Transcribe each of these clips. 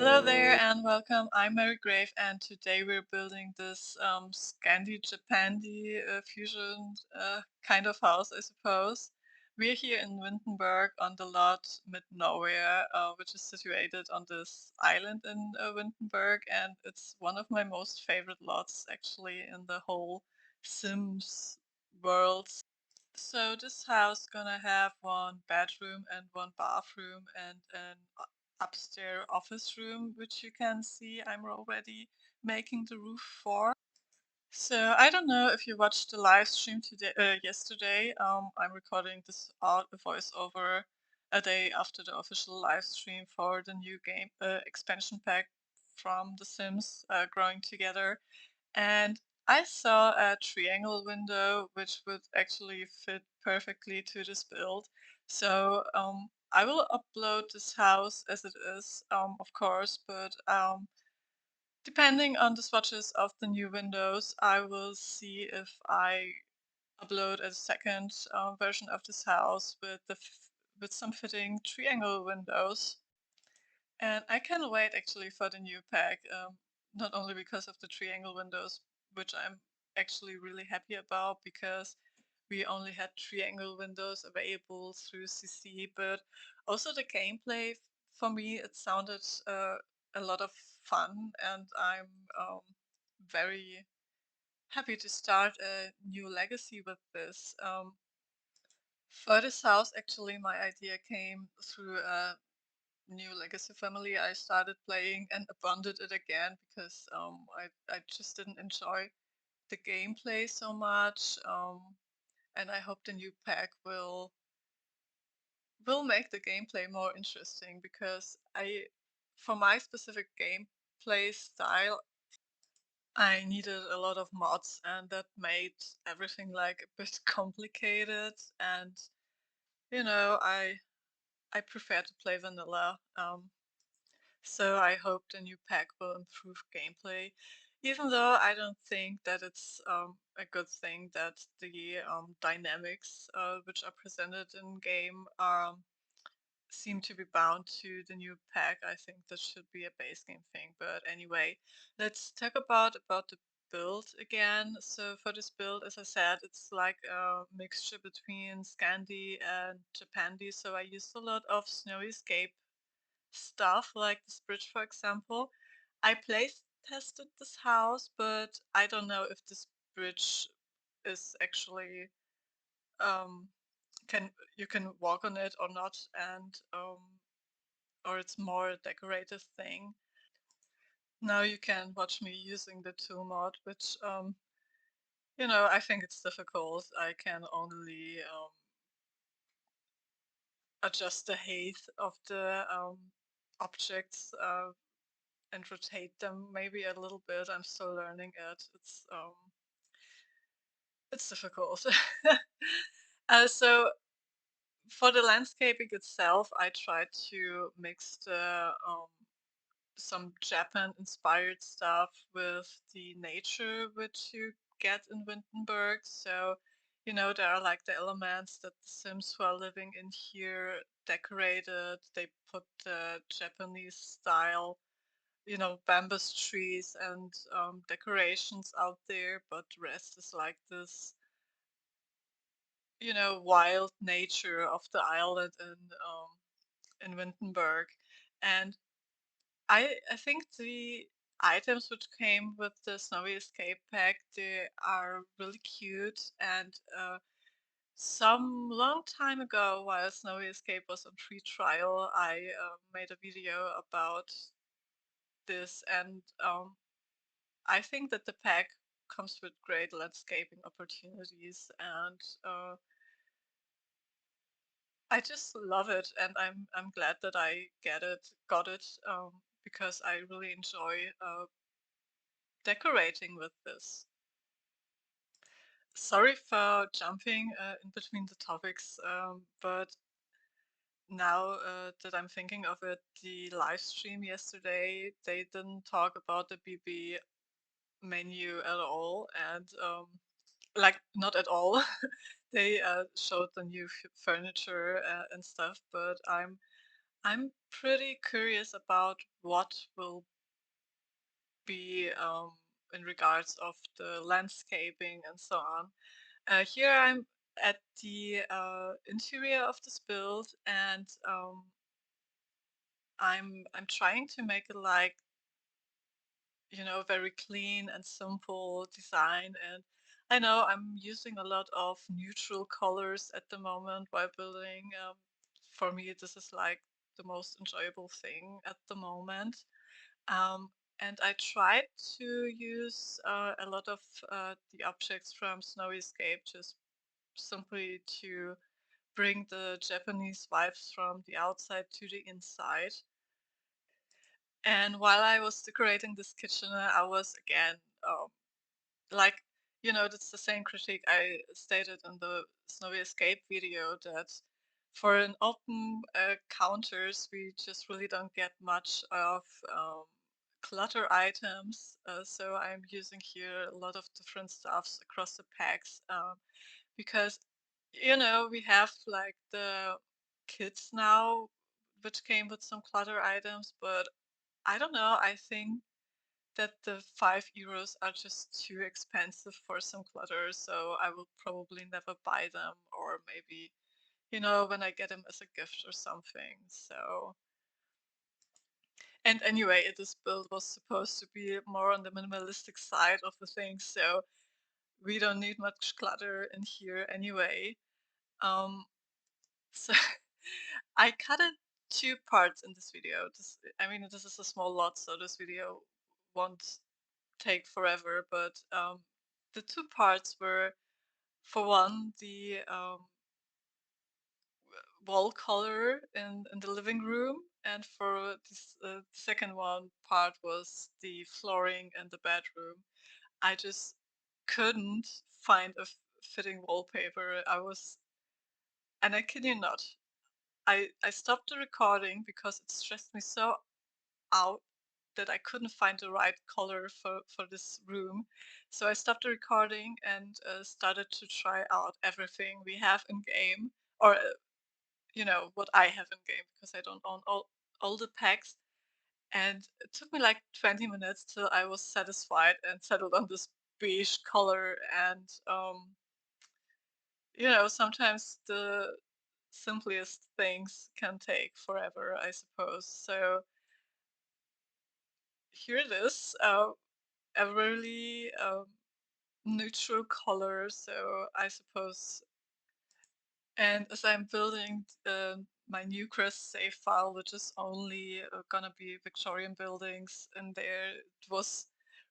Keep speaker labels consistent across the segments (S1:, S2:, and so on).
S1: Hello there and welcome. I'm marygrave and today we're building this Scandi Japandi fusion kind of house, I suppose. We're here in Windenburg on the lot mid nowhere, which is situated on this island in Windenburg, and it's one of my most favorite lots actually in the whole Sims world. So this house gonna have one bedroom and one bathroom and an upstairs office room, which you can see I'm already making the roof for. So I don't know if you watched the live stream today, yesterday. I'm recording this out a voiceover a day after the official live stream for the new game expansion pack from The Sims Growing Together. And I saw a triangle window which would actually fit perfectly to this build. So I will upload this house as it is, of course, but depending on the swatches of the new windows, I will see if I upload a second version of this house with with some fitting triangle windows. And I can't wait actually for the new pack, not only because of the triangle windows, which I'm actually really happy about because we only had triangle windows available through CC, but also the gameplay for me it sounded a lot of fun, and I'm very happy to start a new legacy with this. For this house, actually, my idea came through a new Legacy family I started playing and abandoned it again because I just didn't enjoy the gameplay so much. And I hope the new pack will make the gameplay more interesting because for my specific gameplay style, I needed a lot of mods and that made everything like a bit complicated. And I prefer to play vanilla. So I hope the new pack will improve gameplay, even though I don't think that it's a good thing that the dynamics which are presented in game seem to be bound to the new pack. I think that should be a base game thing. But anyway, let's talk about the build again. So for this build, as I said, it's like a mixture between Scandi and Japandi. So I used a lot of snowy escape stuff, like this bridge, for example. I place tested this house, but I don't know if this bridge is actually um, can you can walk on it or not, and or it's more a decorative thing. Now you can watch me using the tool mod, which I think it's difficult. I can only adjust the height of the objects and rotate them maybe a little bit. I'm still learning it. It's difficult. So for the landscaping itself, I tried to mix the some Japan inspired stuff with the nature which you get in Windenburg. So, there are like the elements that the Sims who are living in here decorated. They put the Japanese style, bamboo trees and decorations out there, but the rest is like this, wild nature of the island in Windenburg. And I think the items which came with the Snowy Escape pack, they are really cute. And some long time ago, while Snowy Escape was on free trial, I made a video about this, and I think that the pack comes with great landscaping opportunities, and I just love it, and I'm glad that I got it, because I really enjoy decorating with this. Sorry for jumping in between the topics, but now that I'm thinking of it, the live stream yesterday, they didn't talk about the BB menu at all, and like not at all. They showed the new furniture and stuff, but I'm pretty curious about what will be in regards of the landscaping and so on. Here I'm at the interior of this build, and I'm trying to make it like, very clean and simple design. And I know I'm using a lot of neutral colors at the moment while building. For me, this is like the most enjoyable thing at the moment. Um, and I tried to use a lot of the objects from Snowy Escape just simply to bring the Japanese vibes from the outside to the inside. And while I was decorating this kitchen, I was again, um, like, that's the same critique I stated in the Snowy Escape video, that for an open counters, we just really don't get much of um, clutter items. So I'm using here a lot of different stuffs across the packs, because, we have like the kits now, which came with some clutter items, but I don't know. I think that the €5 are just too expensive for some clutter, so I will probably never buy them, or maybe, when I get them as a gift or something. So, and anyway, this build was supposed to be more on the minimalistic side of the thing, so we don't need much clutter in here anyway. Um, so I cut it two parts in this video. I mean, this is a small lot, so this video won't take forever, but the two parts were, for one, the wall color in the living room, and for this second one part was the flooring in the bedroom. I just couldn't find a fitting wallpaper. And I kid you not, I stopped the recording because it stressed me so out that I couldn't find the right color for this room. So I stopped the recording and started to try out everything we have in game, or what I have in game, because I don't own all the packs. And it took me like 20 minutes till I was satisfied and settled on this beige color. And sometimes the simplest things can take forever, I suppose. So here it is. A really neutral color, so I suppose. And as I'm building my new Crest save file, which is only gonna be Victorian buildings in there, it was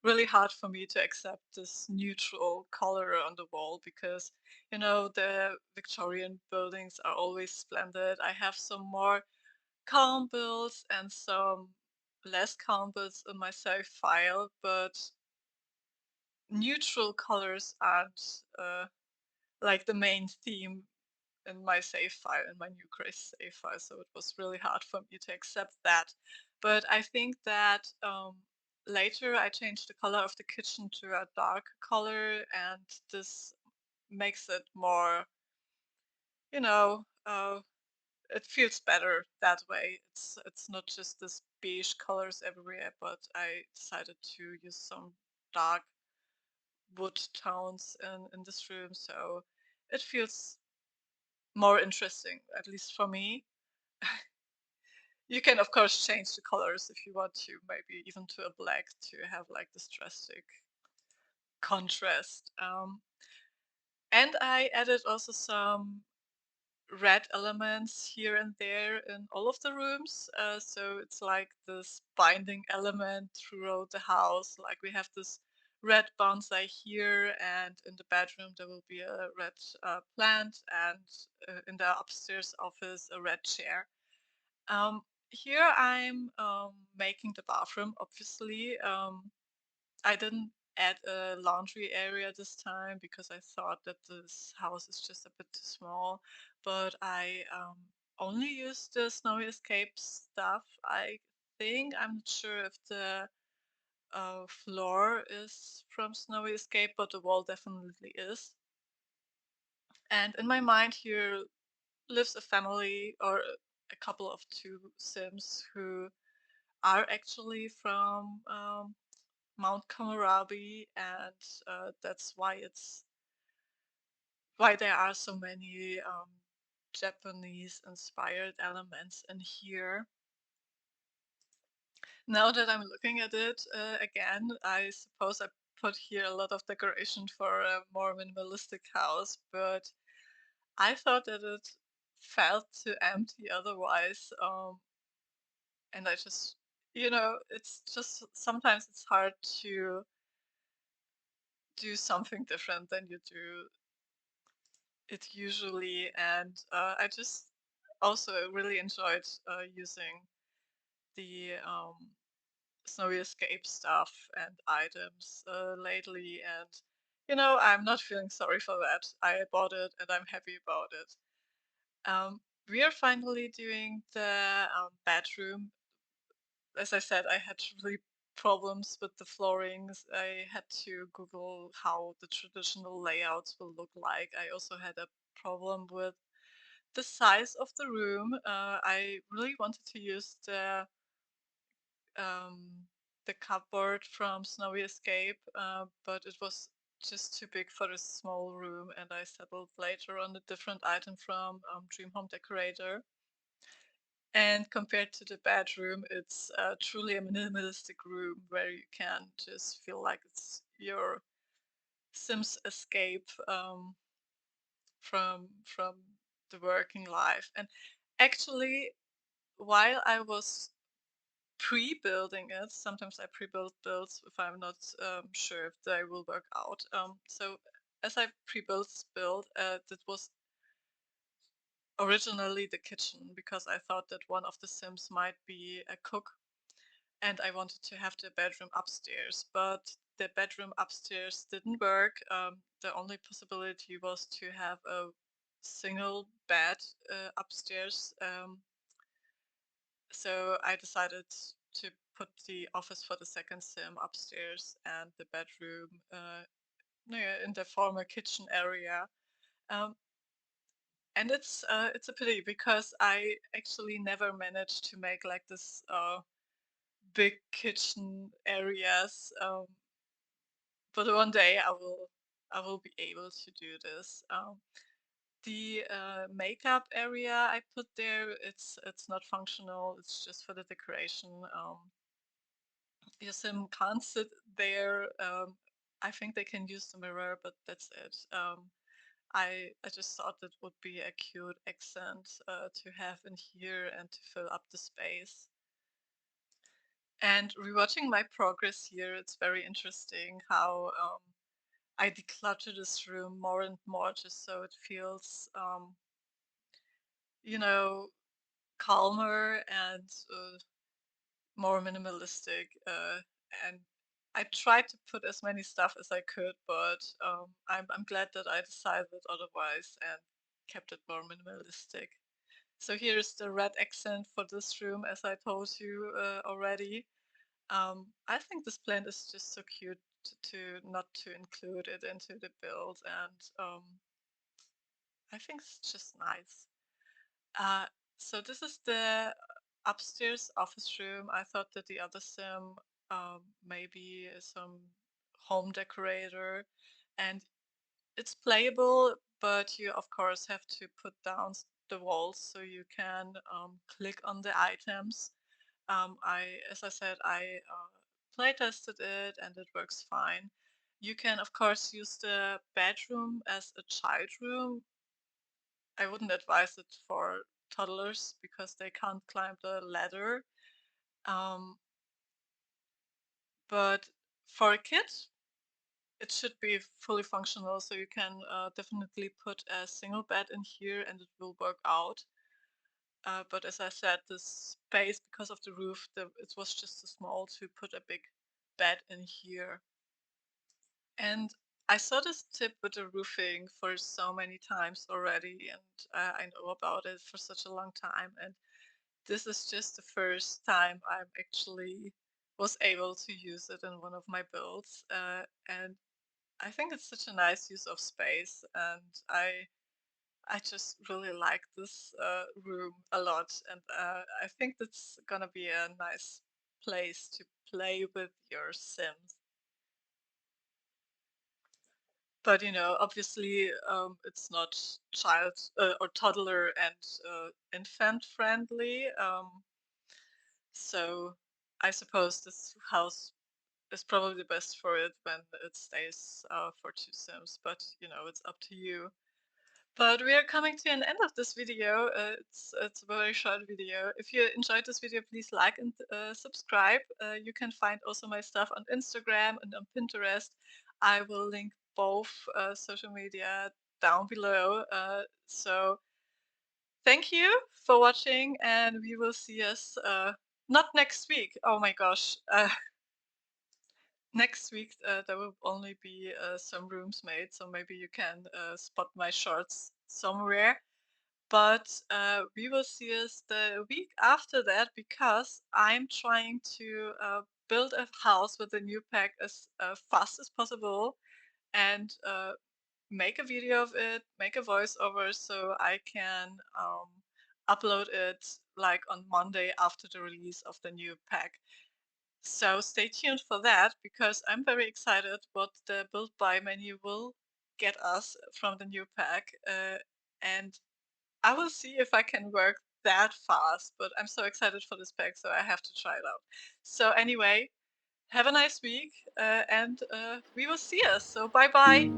S1: really hard for me to accept this neutral color on the wall, because the Victorian buildings are always splendid. I have some more calm builds and some less calm builds in my save file, but neutral colors aren't like the main theme in my save file, in my new Chris save file. So it was really hard for me to accept that. But I think that later I changed the color of the kitchen to a dark color, and this makes it more, you know, it feels better that way. It's not just this beige colors everywhere, but I decided to use some dark wood tones in this room, so it feels more interesting, at least for me. You can, of course, change the colors if you want to, maybe even to a black, to have like this drastic contrast. And I added also some red elements here and there in all of the rooms. So it's like this binding element throughout the house. Like we have this red bonsai here, and in the bedroom there will be a red plant, and in the upstairs office a red chair. Here I'm making the bathroom, obviously. I didn't add a laundry area this time because I thought that this house is just a bit too small. But I only used the Snowy Escape stuff. I think, I'm not sure if the floor is from Snowy Escape, but the wall definitely is. And in my mind here lives a family, or a couple of two Sims who are actually from Mount Komorabi, and that's why there are so many Japanese inspired elements in here. Now that I'm looking at it again, I suppose I put here a lot of decoration for a more minimalistic house, but I thought that it felt too empty otherwise. And I just, it's just sometimes it's hard to do something different than you do it usually. And I just also really enjoyed using the Snowy Escape stuff and items lately. And, I'm not feeling sorry for that. I bought it and I'm happy about it. Um, we are finally doing the bedroom. As I said, I had really problems with the floorings. I had to Google how the traditional layouts will look like. I also had a problem with the size of the room. I really wanted to use um, the cupboard from Snowy Escape, but it was just too big for this small room, and I settled later on a different item from Dream Home Decorator. And compared to the bedroom, it's truly a minimalistic room where you can just feel like it's your Sims escape from the working life. And actually, while I was pre-building it, sometimes I pre-build builds if I'm not sure if they will work out. So as I pre-built this build, that was originally the kitchen because I thought that one of the Sims might be a cook and I wanted to have the bedroom upstairs, but the bedroom upstairs didn't work. The only possibility was to have a single bed upstairs. So I decided to put the office for the second sim upstairs and the bedroom in the former kitchen area. Um, and it's a pity because I actually never managed to make like this big kitchen areas. But one day I will be able to do this. The makeup area I put there, it's not functional. It's just for the decoration. Your sim can't sit there. I think they can use the mirror, but that's it. I just thought that would be a cute accent to have in here and to fill up the space. And rewatching my progress here, it's very interesting how I declutter this room more and more just so it feels, you know, calmer and more minimalistic. And I tried to put as many stuff as I could, but I'm glad that I decided otherwise and kept it more minimalistic. So here's the red accent for this room, as I told you already. I think this plant is just so cute to not to include it into the build, and I think it's just nice. Uh, so this is the upstairs office room. I thought that the other sim maybe some home decorator, and it's playable, but you of course have to put down the walls so you can click on the items. As I said, I play tested it and it works fine. You can of course use the bedroom as a child room. I wouldn't advise it for toddlers because they can't climb the ladder. Um, but for a kid, it should be fully functional. So you can definitely put a single bed in here and it will work out. But as I said, the space, because of the roof, it was just too small to put a big bed in here. And I saw this tip with the roofing for so many times already, and I know about it for such a long time. And this is just the first time I'm actually was able to use it in one of my builds. And I think it's such a nice use of space, and I just really like this room a lot, and I think that's gonna be a nice place to play with your Sims. But obviously, it's not child or toddler and infant friendly. So I suppose this house is probably the best for it when it stays for two Sims. But it's up to you. But we are coming to an end of this video. It's a very short video. If you enjoyed this video, please like and subscribe. You can find also my stuff on Instagram and on Pinterest. I will link both social media down below. So thank you for watching, and we will see us not next week. Oh my gosh. Next week there will only be some rooms made, so maybe you can spot my shorts somewhere. But we will see us the week after that because I'm trying to build a house with the new pack as fast as possible and make a video of it, make a voiceover so I can upload it like on Monday after the release of the new pack. So stay tuned for that because I'm very excited what the build by menu will get us from the new pack. And I will see if I can work that fast, but I'm so excited for this pack, so I have to try it out. So anyway, have a nice week, and we will see us. So bye bye.